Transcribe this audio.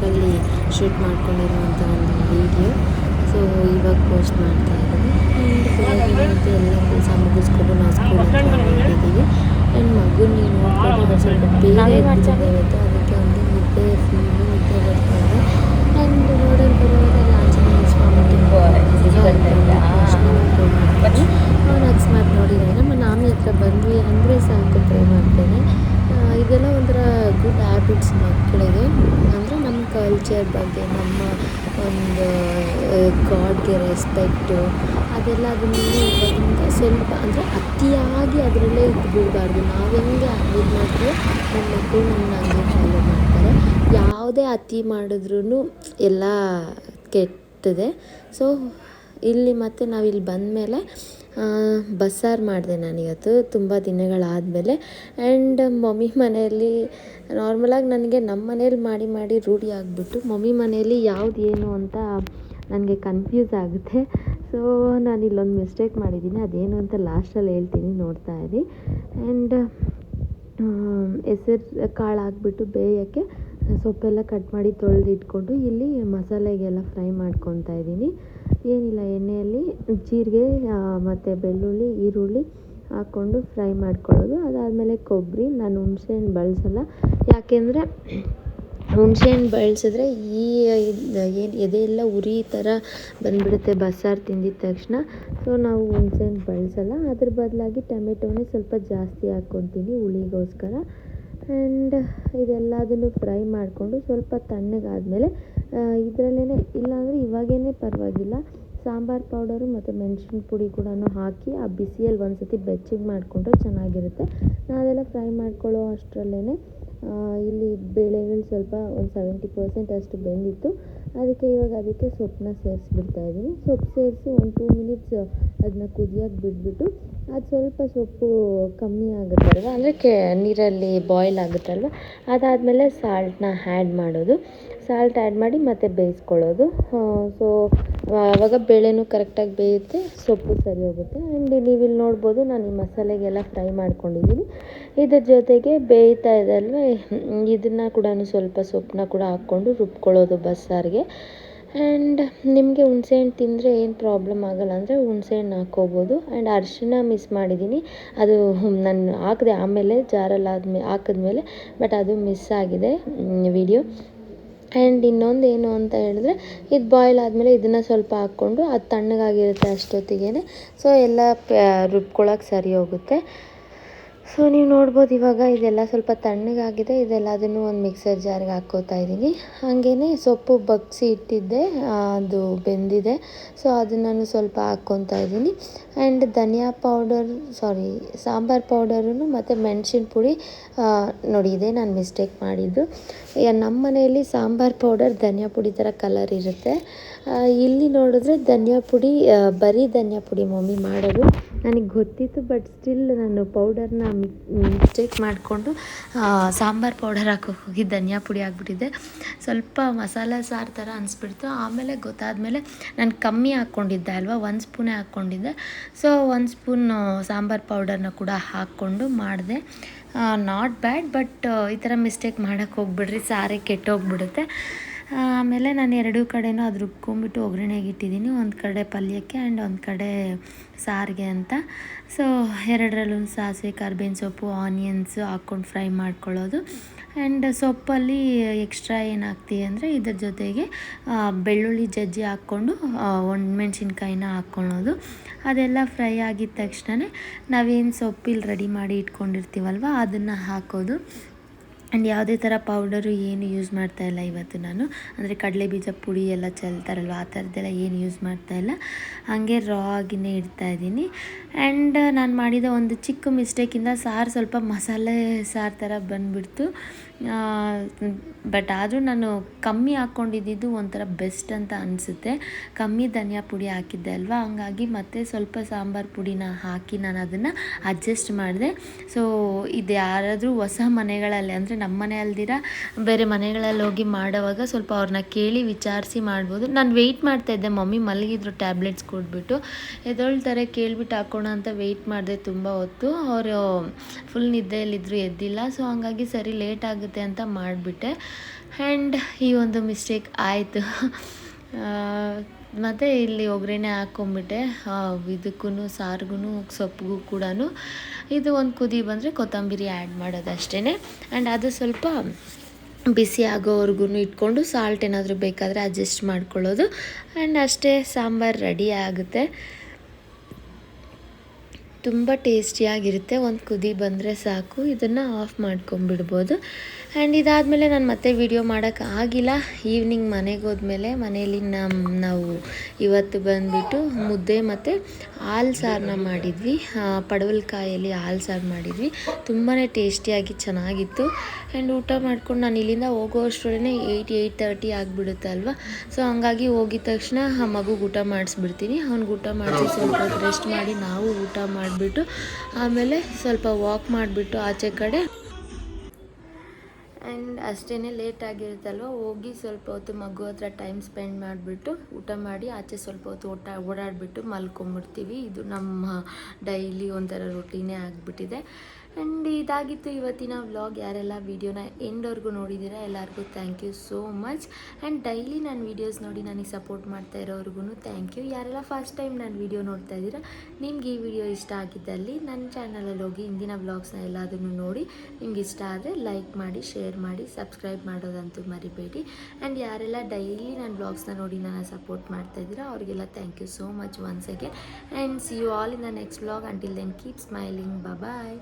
ಬೈಕಲ್ಲಿ ಶೂಟ್ ಮಾಡ್ಕೊಂಡಿರುವಂಥ ಒಂದು video. So ಇವಾಗ ಪೋಸ್ಟ್ ಮಾಡ್ತಾ ಇದ್ದೀವಿ. ಆ್ಯಂಡ್ ಬೆಳಗ್ಗೆ ಎಲ್ಲ ಕೆಲಸ ಮುಗಿಸ್ಕೊಂಡು ನಾವು ಸ್ಕೂಲ್ ಹತ್ರ ಹೊರಟಿದ್ದೀವಿ. ಆ್ಯಂಡ್ ಮಗು ನೀವು ನೋಡ್ಕೊಂಡು ಸ್ವಲ್ಪ ಬೇಗ ಎದ್ಬಿಟ್ಟಿದ್ದೆ ಇವತ್ತು, ಅದಕ್ಕೆ ಒಂದು ನಿದ್ದೆ ಫುಲ್ಲು ನಿದ್ದೆ ಬರ್ತಾ ಇದೆ. ಆ್ಯಂಡ್ ರೋಡಲ್ಲಿ ಬರುವಾಗ ಆಂಜನೇಯ ಸ್ವಾಮಿ ಅವ್ನು ಅಕಸ್ಮಾತ್ ನೋಡಿದ್ದಾನೆ. ನಮ್ಮ ನಾಮಿ ಹತ್ರ ಬಂದ್ವಿ ಅಂದರೆ ಸಾಕು ಟ್ರೈ ಮಾಡ್ತೇನೆ. ಇದೆಲ್ಲ ಒಂಥರ ಗುಡ್ ಹ್ಯಾಬಿಟ್ಸ್ ಮಕ್ಕಳಿಗೆ, ಅಂದರೆ ನಮ್ಮ ಕಲ್ಚರ್ ಬಗ್ಗೆ, ನಮ್ಮ ಒಂದು ಗಾಡ್ಗೆ ರೆಸ್ಪೆಕ್ಟು, ಅದೆಲ್ಲ ಅದನ್ನೆಲ್ಲ ಇವಾಗಿಂದ ಸ್ವಲ್ಪ ಅಂದರೆ ಅತಿಯಾಗಿ ಅದರಲ್ಲೇ ಇದ್ಬಿಡಬಾರ್ದು. ನಾವು ಹೆಂಗೆ ಇದು ಮಾಡ್ತೀವೋ ನಮ್ಮ ಮಕ್ಕಳು ನಮ್ಮನ್ನ ಹಂಗೆ ಫಾಲೋ ಮಾಡ್ತಾರೆ. ಯಾವುದೇ ಅತಿ ಮಾಡಿದ್ರೂ ಎಲ್ಲ ಕೆಟ್ಟದೆ. ಸೊ ಇಲ್ಲಿ ಮತ್ತು ನಾವಿಲ್ಲಿ ಬಂದಮೇಲೆ ಬಸ್ಸಾರು ಮಾಡಿದೆ ನಾನಿವತ್ತು ತುಂಬ ದಿನಗಳಾದಮೇಲೆ. ಆ್ಯಂಡ್ ಮಮ್ಮಿ ಮನೆಯಲ್ಲಿ ನಾರ್ಮಲಾಗಿ ನನಗೆ ನಮ್ಮ ಮನೇಲಿ ಮಾಡಿ ಮಾಡಿ ರೂಢಿ ಆಗಿಬಿಟ್ಟು ಮಮ್ಮಿ ಮನೆಯಲ್ಲಿ ಯಾವ್ದು ಏನು ಅಂತ ನನಗೆ ಕನ್ಫ್ಯೂಸ್ ಆಗುತ್ತೆ. ಸೊ ನಾನು ಇಲ್ಲೊಂದು ಮಿಸ್ಟೇಕ್ ಮಾಡಿದ್ದೀನಿ, ಅದೇನು ಅಂತ ಲಾಸ್ಟಲ್ಲಿ ಹೇಳ್ತೀನಿ, ನೋಡ್ತಾ ಇರಿ. ಆ್ಯಂಡ್ ಹೆಸರು ಕಾಳು ಹಾಕ್ಬಿಟ್ಟು ಬೇಯೋಕ್ಕೆ ಸೊಪ್ಪೆಲ್ಲ ಕಟ್ ಮಾಡಿ ತೊಳೆದು ಇಟ್ಕೊಂಡು ಇಲ್ಲಿ ಮಸಾಲೆಗೆಲ್ಲ ಫ್ರೈ ಮಾಡ್ಕೊತಾ ಇದ್ದೀನಿ. ಏನಿಲ್ಲ, ಎಣ್ಣೆಯಲ್ಲಿ ಜೀರಿಗೆ ಮತ್ತು ಬೆಳ್ಳುಳ್ಳಿ, ಈರುಳ್ಳಿ ಹಾಕ್ಕೊಂಡು ಫ್ರೈ ಮಾಡ್ಕೊಳ್ಳೋದು. ಅದಾದಮೇಲೆ ಕೊಬ್ಬರಿ, ನಾನು ಹುಣಸೆಹಣ್ಣು ಬಳಸಲ್ಲ, ಯಾಕೆಂದರೆ ಹುಣಸೆಹಣ್ಣು ಬಳಸಿದ್ರೆ ಏನು ಎದೆ ಎಲ್ಲ ಉರಿ ಥರ ಬಂದುಬಿಡುತ್ತೆ ಬಸ್ಸಾರು ತಿಂದಿದ ತಕ್ಷಣ. ಸೊ ನಾವು ಹುಣಸೆಹಣ್ಣು ಬಳಸಲ್ಲ, ಅದ್ರ ಬದಲಾಗಿ ಟೊಮೆಟೊನೇ ಸ್ವಲ್ಪ ಜಾಸ್ತಿ ಹಾಕ್ಕೊತೀನಿ ಹುಳಿಗೋಸ್ಕರ. ಆ್ಯಂಡ್ ಇದೆಲ್ಲದನ್ನು ಫ್ರೈ ಮಾಡಿಕೊಂಡು ಸ್ವಲ್ಪ ತಣ್ಣಗಾದಮೇಲೆ ಇದರಲ್ಲೇ, ಇಲ್ಲಾಂದರೆ ಇವಾಗೇ ಪರವಾಗಿಲ್ಲ, ಸಾಂಬಾರು ಪೌಡರು ಮತ್ತು ಮೆಣಸಿನ ಪುಡಿ ಕೂಡ ಹಾಕಿ ಆ ಬಿಸಿಯಲ್ಲಿ ಒಂದು ಸತಿ ಬೆಚ್ಚಗೆ ಮಾಡಿಕೊಂಡ್ರೆ ಚೆನ್ನಾಗಿರುತ್ತೆ. ನಾವೆಲ್ಲ ಫ್ರೈ ಮಾಡ್ಕೊಳ್ಳೋ ಅಷ್ಟರಲ್ಲೇ ಇಲ್ಲಿ ಬೇಳೆಗಳು ಸ್ವಲ್ಪ ಒಂದು 70% ಅಷ್ಟು ಬೆಂದಿತ್ತು. ಅದಕ್ಕೆ ಸೊಪ್ಪನ್ನ ಸೇರಿಸ್ಬಿಡ್ತಾಯಿದ್ದೀನಿ. ಸೊಪ್ಪು ಸೇರಿಸಿ ಒಂದು 2 ಮಿನಿಟ್ಸ್ ಅದನ್ನ ಕುದಿಯೋಕ್ಕೆ ಬಿಟ್ಬಿಟ್ಟು, ಅದು ಸ್ವಲ್ಪ ಸೊಪ್ಪು ಕಮ್ಮಿ ಆಗುತ್ತಲ್ವ, ಅಂದರೆ ನೀರಲ್ಲಿ ಬಾಯ್ಲ್ ಆಗುತ್ತಲ್ವ, ಅದಾದಮೇಲೆ ಸಾಲ್ಟನ್ನ ಆ್ಯಡ್ ಮಾಡೋದು. ಸಾಲ್ಟ್ ಆ್ಯಡ್ ಮಾಡಿ ಮತ್ತೆ ಬೇಯಿಸ್ಕೊಳ್ಳೋದು. ಸೊ ಆವಾಗ ಬೇಳೆನೂ ಕರೆಕ್ಟಾಗಿ ಬೇಯುತ್ತೆ, ಸೊಪ್ಪು ಸರಿ ಹೋಗುತ್ತೆ. ಆ್ಯಂಡ್ ನೀವಿಲ್ಲಿ ನೋಡ್ಬೋದು, ನಾನು ಈ ಮಸಾಲೆಗೆಲ್ಲ ಫ್ರೈ ಮಾಡ್ಕೊಂಡಿದ್ದೀನಿ. ಇದ್ರ ಜೊತೆಗೆ ಬೇಯ್ತಾ ಇದೆ ಅಲ್ವ, ಇದನ್ನು ಕೂಡ ಸ್ವಲ್ಪ ಸೊಪ್ಪನ್ನ ಕೂಡ ಹಾಕ್ಕೊಂಡು ರುಬ್ಕೊಳ್ಳೋದು ಬಸ್ಸಾರಿಗೆ. ಆ್ಯಂಡ್ ನಿಮಗೆ ಹುಣಸೆಹಣ್ಣು ತಿಂದರೆ ಏನು ಪ್ರಾಬ್ಲಮ್ ಆಗೋಲ್ಲ ಅಂದರೆ ಹುಣಸೆಹಣ್ಣು ಹಾಕ್ಕೋಬೋದು. ಆ್ಯಂಡ್ ಅರಿಶಿಣ ಮಿಸ್ ಮಾಡಿದ್ದೀನಿ, ಅದು ನಾನು ಹಾಕಿದೆ ಆಮೇಲೆ ಜಾರಲ್ಲಿ ಹಾಕಿದ್ಮೇಲೆ, ಬಟ್ ಅದು ಮಿಸ್ ಆಗಿದೆ ವಿಡಿಯೋ. ಆ್ಯಂಡ್ ಇನ್ನೊಂದು ಏನು ಅಂತ ಹೇಳಿದ್ರೆ, ಇದು ಬಾಯ್ಲ್ ಆದಮೇಲೆ ಇದನ್ನು ಸ್ವಲ್ಪ ಹಾಕ್ಕೊಂಡು ಅದು ತಣ್ಣಗಾಗಿರುತ್ತೆ ಅಷ್ಟೊತ್ತಿಗೆ. ಸೊ ಎಲ್ಲ ರುಬ್ಕೊಳ್ಳೋಕೆ ಸರಿ ಹೋಗುತ್ತೆ. ಸೊ ನೀವು ನೋಡ್ಬೋದು ಇವಾಗ ಇದೆಲ್ಲ ಸ್ವಲ್ಪ ತಣ್ಣಗಾಗಿದೆ. ಇದೆಲ್ಲದನ್ನು ಒಂದು ಮಿಕ್ಸರ್ ಜಾರ್ಗೆ ಹಾಕ್ಕೋತಾ ಇದ್ದೀನಿ. ಹಾಗೆಯೇ ಸೊಪ್ಪು ಬಗ್ಗಿಸಿ ಇಟ್ಟಿದ್ದೆ, ಅದು ಬೆಂದಿದೆ. ಸೊ ಅದನ್ನು ಸ್ವಲ್ಪ ಹಾಕ್ಕೊತಾ ಇದ್ದೀನಿ. ಆ್ಯಂಡ್ ಸಾಂಬಾರು ಪೌಡರೂ ಮತ್ತು ಮೆಣಸಿನ ಪುಡಿ, ನೋಡಿ ಇದೇ ನಾನು ಮಿಸ್ಟೇಕ್ ಮಾಡಿದ್ದು. ನಮ್ಮ ಮನೆಯಲ್ಲಿ ಸಾಂಬಾರು ಪೌಡರ್ ಧನಿಯಾ ಪುಡಿ ಥರ ಕಲರ್ ಇರುತ್ತೆ. ಇಲ್ಲಿ ನೋಡಿದ್ರೆ ಧನಿಯಾ ಪುಡಿ, ಬರೀ ಧನಿಯಾ ಪುಡಿ ಮಮ್ಮಿ ಮಾಡೋದು. ನನಗೆ ಗೊತ್ತಿತ್ತು, ಬಟ್ ಸ್ಟಿಲ್ ನಾನು ಪೌಡರ್ನ ಮಿಸ್ಟೇಕ್ ಮಾಡಿಕೊಂಡು ಸಾಂಬಾರು ಪೌಡರ್ ಹೋಗಿ ಧನಿಯಾ ಪುಡಿ ಹಾಕ್ಬಿಟ್ಟಿದ್ದೆ. ಸ್ವಲ್ಪ ಮಸಾಲೆ ಸಾರು ಥರ ಅನಿಸ್ಬಿಡ್ತು. ಆಮೇಲೆ ಗೊತ್ತಾದಮೇಲೆ ನಾನು ಕಮ್ಮಿ ಹಾಕ್ಕೊಂಡಿದ್ದೆ ಅಲ್ವಾ, 1 ಸ್ಪೂನೇ ಹಾಕ್ಕೊಂಡಿದ್ದೆ. ಸೊ 1 ಸ್ಪೂನ್ ಸಾಂಬಾರು ಪೌಡರ್ನ ಕೂಡ ಹಾಕ್ಕೊಂಡು ಮಾಡಿದೆ. ನಾಟ್ ಬ್ಯಾಡ್, ಬಟ್ ಈ ಥರ ಮಿಸ್ಟೇಕ್ ಮಾಡೋಕ್ಕೆ ಹೋಗ್ಬಿಡ್ರಿ, ಸಾರೇ ಕೆಟ್ಟೋಗ್ಬಿಡುತ್ತೆ. ಆಮೇಲೆ ನಾನು ಎರಡೂ ಕಡೆನೂ ಅದು ರುಬ್ಕೊಂಬಿಟ್ಟು ಒಗ್ಗರಣೆಗೆ ಇಟ್ಟಿದ್ದೀನಿ, ಒಂದು ಕಡೆ ಪಲ್ಯಕ್ಕೆ ಆ್ಯಂಡ್ ಒಂದು ಕಡೆ ಸಾರಿಗೆ ಅಂತ. ಸೊ ಎರಡರಲ್ಲೂ ಸಾಸಿವೆ, ಕರ್ಬೇವಿನ ಸೊಪ್ಪು, ಆನಿಯನ್ಸು ಹಾಕ್ಕೊಂಡು ಫ್ರೈ ಮಾಡ್ಕೊಳ್ಳೋದು. ಆ್ಯಂಡ್ ಸೊಪ್ಪಲ್ಲಿ ಎಕ್ಸ್ಟ್ರಾ ಏನು ಹಾಕ್ತೀವಿ ಅಂದರೆ ಇದ್ರ ಜೊತೆಗೆ ಬೆಳ್ಳುಳ್ಳಿ ಜಜ್ಜಿ ಹಾಕ್ಕೊಂಡು ಒಣಮೆಣ್ಸಿನ್ಕಾಯಿನ ಹಾಕ್ಕೊಳ್ಳೋದು. ಅದೆಲ್ಲ ಫ್ರೈ ಆಗಿದ ತಕ್ಷಣ ನಾವೇನು ಸೊಪ್ಪಿಲ್ಲಿ ರೆಡಿ ಮಾಡಿ ಇಟ್ಕೊಂಡಿರ್ತೀವಲ್ವ ಅದನ್ನು ಹಾಕೋದು. ಆ್ಯಂಡ್ ಯಾವುದೇ ಥರ ಪೌಡರು ಏನು ಯೂಸ್ ಮಾಡ್ತಾಯಿಲ್ಲ ಇವತ್ತು ನಾನು, ಅಂದರೆ ಕಡಲೆ ಬೀಜ ಪುಡಿ ಎಲ್ಲ ಚೆಲ್ತಾರಲ್ವ ಆ ಥರದ್ದೆಲ್ಲ ಏನು ಯೂಸ್ ಮಾಡ್ತಾಯಿಲ್ಲ, ಹಾಗೆ ರಾ ಆಗಿನೇ ಇಡ್ತಾಯಿದ್ದೀನಿ. ಆ್ಯಂಡ್ ನಾನು ಮಾಡಿದ ಒಂದು ಚಿಕ್ಕ ಮಿಸ್ಟೇಕಿಂದ ಸಾರು ಸ್ವಲ್ಪ ಮಸಾಲೆ ಸಾರು ಥರ ಬಂದುಬಿಡ್ತು. ಬಟ್ ಆದರೂ ನಾನು ಕಮ್ಮಿ ಹಾಕ್ಕೊಂಡಿದ್ದು ಒಂಥರ ಬೆಸ್ಟ್ ಅಂತ ಅನಿಸುತ್ತೆ. ಕಮ್ಮಿ ಧನಿಯಾ ಪುಡಿ ಹಾಕಿದ್ದೆ ಅಲ್ವಾ, ಹಂಗಾಗಿ ಮತ್ತೆ ಸ್ವಲ್ಪ ಸಾಂಬಾರು ಪುಡಿನ ಹಾಕಿ ನಾನು ಅದನ್ನು ಅಡ್ಜಸ್ಟ್ ಮಾಡಿದೆ. ಸೊ ಇದು ಯಾರಾದರೂ ಹೊಸ ಮನೆಗಳಲ್ಲಿ, ಅಂದರೆ ನಮ್ಮ ಮನೆ ಅಲ್ದಿರ ಬೇರೆ ಮನೆಗಳಲ್ಲಿ ಹೋಗಿ ಮಾಡೋವಾಗ ಸ್ವಲ್ಪ ಅವ್ರನ್ನ ಕೇಳಿ ವಿಚಾರಿಸಿ ಮಾಡ್ಬೋದು. ನಾನು ವೆಯ್ಟ್ ಮಾಡ್ತಾಯಿದ್ದೆ, ಮಮ್ಮಿ ಮಲಗಿದ್ರು ಟ್ಯಾಬ್ಲೆಟ್ಸ್ ಕೊಟ್ಬಿಟ್ಟು, ಎದ್ದೊಳ್ತಾರೆ ಕೇಳಿಬಿಟ್ಟು ಹಾಕೋಣ ಅಂತ ವೆಯ್ಟ್ ಮಾಡಿದೆ ತುಂಬ ಹೊತ್ತು. ಅವರು ಫುಲ್ ನಿದ್ದೆಯಲ್ಲಿದ್ದರು, ಎದ್ದಿಲ್ಲ. ಸೊ ಹಂಗಾಗಿ ಸರಿ ಲೇಟ್ ಆಗುತ್ತೆ ಆಗುತ್ತೆ ಅಂತ ಮಾಡಿಬಿಟ್ಟೆ. ಆ್ಯಂಡ್ ಈ ಒಂದು ಮಿಸ್ಟೇಕ್ ಆಯಿತು. ಮತ್ತು ಇಲ್ಲಿ ಒಗ್ಗರಣೆ ಹಾಕ್ಕೊಂಬಿಟ್ಟೆ ಇದಕ್ಕೂ ಸಾರಿಗೂ ಸೊಪ್ಪಿಗೂ ಕೂಡ. ಇದು ಒಂದು ಕುದಿ ಬಂದರೆ ಕೊತ್ತಂಬರಿ ಆ್ಯಡ್ ಮಾಡೋದು ಅಷ್ಟೇ. ಆ್ಯಂಡ್ ಅದು ಸ್ವಲ್ಪ ಬಿಸಿ ಆಗೋವರೆಗೂ ಇಟ್ಕೊಂಡು ಸಾಲ್ಟ್ ಏನಾದರೂ ಬೇಕಾದರೆ ಅಡ್ಜಸ್ಟ್ ಮಾಡ್ಕೊಳ್ಳೋದು. ಆ್ಯಂಡ್ ಅಷ್ಟೇ, ಸಾಂಬಾರು ರೆಡಿ ಆಗುತ್ತೆ. ತುಂಬ ಟೇಸ್ಟಿಯಾಗಿರುತ್ತೆ. ಒಂದು ಕುದಿ ಬಂದರೆ ಸಾಕು, ಇದನ್ನು ಆಫ್ ಮಾಡ್ಕೊಂಬಿಡ್ಬೋದು. ಆ್ಯಂಡ್ ಇದಾದಮೇಲೆ ನಾನು ಮತ್ತೆ ವೀಡಿಯೋ ಮಾಡೋಕ್ಕಾಗಿಲ್ಲ. ಈವ್ನಿಂಗ್ ಮನೆಗೆ ಹೋದ್ಮೇಲೆ ಮನೇಲಿ ನಾವು ಇವತ್ತು ಬಂದುಬಿಟ್ಟು ಮುದ್ದೆ ಮತ್ತು ಹಾಲು ಸಾರನ್ನ ಮಾಡಿದ್ವಿ. ಪಡವಲಕಾಯಲ್ಲಿ ಹಾಲು ಸಾರು ಮಾಡಿದ್ವಿ. ತುಂಬಾ ಟೇಸ್ಟಿಯಾಗಿ ಚೆನ್ನಾಗಿತ್ತು. ಆ್ಯಂಡ್ ಊಟ ಮಾಡ್ಕೊಂಡು ನಾನು ಇಲ್ಲಿಂದ ಹೋಗೋ ಅಷ್ಟರಲ್ಲೇ 8:30 ಆಗಿಬಿಡುತ್ತೆ ಅಲ್ವಾ. ಸೊ ಹಂಗಾಗಿ ಹೋಗಿದ ತಕ್ಷಣ ಆ ಮಗುಗೆ ಊಟ ಮಾಡಿಸ್ಬಿಡ್ತೀನಿ. ಅವ್ನಿಗೆ ಊಟ ಮಾಡಿಸಿ ಸ್ವಲ್ಪ ಹೊತ್ತು ರೆಸ್ಟ್ ಮಾಡಿ ನಾವು ಊಟ ಮಾಡಿಬಿಟ್ಟು ಆಮೇಲೆ ಸ್ವಲ್ಪ ವಾಕ್ ಮಾಡಿಬಿಟ್ಟು ಆಚೆ ಕಡೆ. ಆ್ಯಂಡ್ ಅಷ್ಟೇ, ಲೇಟ್ ಆಗಿರುತ್ತಲ್ವ, ಹೋಗಿ ಸ್ವಲ್ಪ ಹೊತ್ತು ಮಗು ಹತ್ರ ಟೈಮ್ ಸ್ಪೆಂಡ್ ಮಾಡಿಬಿಟ್ಟು ಊಟ ಮಾಡಿ ಆಚೆ ಸ್ವಲ್ಪ ಹೊತ್ತು ಓಡಾಡಿಬಿಟ್ಟು ಮಲ್ಕೊಂಬಿಡ್ತೀವಿ. ಇದು ನಮ್ಮ ಡೈಲಿ ಒಂಥರ ರೊಟೀನೇ ಆಗಿಬಿಟ್ಟಿದೆ. ಆ್ಯಂಡ್ ಇದಾಗಿತ್ತು ಇವತ್ತಿನ ವ್ಲಾಗ್. ಯಾರೆಲ್ಲ ವೀಡಿಯೋನ ಎಂಡ್ವರೆಗೂ ನೋಡಿದ್ದೀರಾ ಎಲ್ಲರಿಗೂ thank you so much. And daily ನಾನು ವೀಡಿಯೋಸ್ ನೋಡಿ ನನಗೆ ಸಪೋರ್ಟ್ ಮಾಡ್ತಾ ಇರೋರ್ಗು ಥ್ಯಾಂಕ್ ಯು. ಯಾರೆಲ್ಲ ಫಸ್ಟ್ ಟೈಮ್ ನಾನು ವೀಡಿಯೋ ನೋಡ್ತಾ ಇದ್ದೀರಾ, ನಿಮ್ಗೆ ಈ ವಿಡಿಯೋ ಇಷ್ಟ ಆಗಿದ್ದಲ್ಲಿ ನನ್ನ ಚಾನಲಲ್ಲಿ ಹೋಗಿ ಹಿಂದಿನ ವ್ಲಾಗ್ಸ್ನ ಎಲ್ಲದನ್ನು ನೋಡಿ ನಿಮ್ಗೆ ಇಷ್ಟ ಆದರೆ ಲೈಕ್ ಮಾಡಿ, ಶೇರ್ ಮಾಡಿ, ಸಬ್ಸ್ಕ್ರೈಬ್ ಮಾಡೋದಂತೂ ಮರಿಬೇಡಿ. ಆ್ಯಂಡ್ ಯಾರೆಲ್ಲ ಡೈಲಿ ನನ್ನ ವ್ಲಾಗ್ಸ್ನ ನೋಡಿ ನನ್ನ ಸಪೋರ್ಟ್ ಮಾಡ್ತಾ ಇದ್ದೀರಾ ಅವರಿಗೆಲ್ಲ thank you so much once again. And see you all in the next vlog. Until then keep smiling. Bye.